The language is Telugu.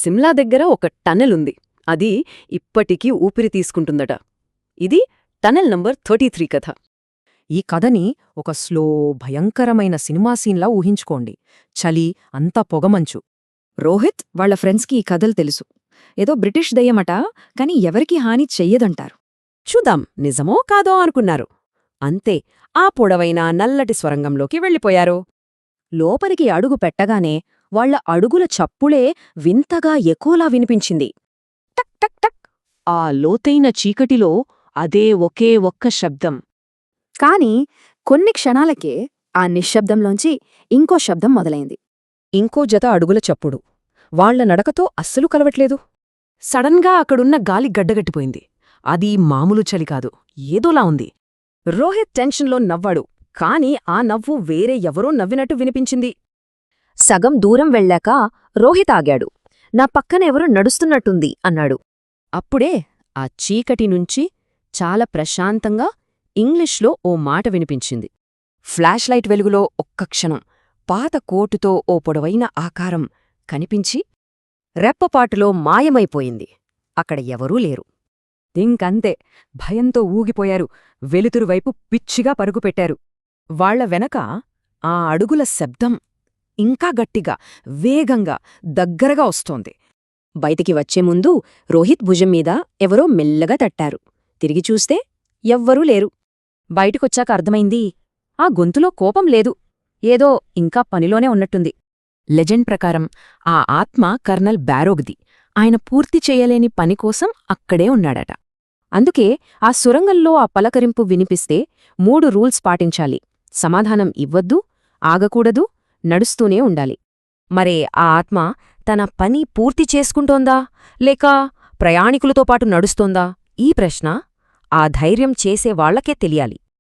సిమ్లా దగ్గర ఒక టనెల్ ఉంది. అది ఇప్పటికీ ఊపిరి తీసుకుంటుందట. ఇది టనెల్ నంబర్ 33 కథ. ఈ కథని ఒక స్లో భయంకరమైన సినిమా సీన్లా ఊహించుకోండి. చలి, అంతా పొగమంచు. రోహిత్ వాళ్ల ఫ్రెండ్స్కి ఈ కథలు తెలుసు. ఏదో బ్రిటిష్ దయ్యమట, కాని ఎవరికీ హాని చెయ్యదంటారు. చూద్దాం నిజమో కాదో అనుకున్నారు. అంతే, ఆ పొడవైన నల్లటి స్వరంగంలోకి వెళ్ళిపోయారు. లోపలికి అడుగు పెట్టగానే వాళ్ల అడుగుల చప్పుడే వింతగా ఎక్కువలా వినిపించింది. టక్ టక్ టక్. ఆ లోతైన చీకటిలో అదే ఒకే ఒక్క శబ్దం. కాని కొన్ని క్షణాలకే ఆ నిశ్శబ్దంలోంచి ఇంకో శబ్దం మొదలైంది. ఇంకో జత అడుగుల చప్పుడు. వాళ్ల నడకతో అస్సలు కలవట్లేదు. సడన్గా అక్కడున్న గాలి గడ్డగట్టిపోయింది. అది మామూలు చలికాదు, ఏదోలా ఉంది. రోహిత్ టెన్షన్లో నవ్వాడు. కాని ఆ నవ్వు వేరే ఎవరో నవ్వినట్టు వినిపించింది. సగం దూరం వెళ్ళాక రోహిత్ ఆగాడు. నా పక్కన ఎవరో నడుస్తున్నట్టుంది అన్నాడు. అప్పుడే ఆ చీకటి నుంచి చాలా ప్రశాంతంగా ఇంగ్లీష్లో ఓ మాట వినిపించింది. ఫ్లాష్ లైట్ వెలుగులో ఒక్క క్షణం పాత కోటుతో ఓ పొడవైన ఆకారం కనిపించి రెప్పపాటులో మాయమైపోయింది. అక్కడ ఎవరూ లేరు. ఇంకంతే, భయంతో ఊగిపోయారు. వెలుతురువైపు పిచ్చిగా పరుగుపెట్టారు. వాళ్ల వెనక ఆ అడుగుల శబ్దం ఇంకా గట్టిగా, వేగంగా, దగ్గరగా వస్తోంది. బయటికి వచ్చే ముందు రోహిత్ భుజం మీద ఎవరో మెల్లగా తట్టారు. తిరిగి చూస్తే ఎవ్వరూ లేరు. బయటికొచ్చాక అర్థమైంది, ఆ గొంతులో కోపం లేదు, ఏదో ఇంకా పనిలోనే ఉన్నట్టుంది. లెజెండ్ ప్రకారం ఆ ఆత్మ కర్నల్ బ్యారోగ్ది. ఆయన పూర్తి చేయలేని పనికోసం అక్కడే ఉన్నాడట. అందుకే ఆ సురంగంలో ఆ పలకరింపు వినిపిస్తే 3 రూల్స్ పాటించాలి. సమాధానం ఇవ్వద్దు, ఆగకూడదు, నడుస్తూనే ఉండాలి. మరే ఆ ఆత్మ తన పని పూర్తి చేసుకుంటోందా, లేక ప్రయాణికులతో పాటు నడుస్తోందా? ఈ ప్రశ్న ఆ ధైర్యం చేసేవాళ్లకే తెలియాలి.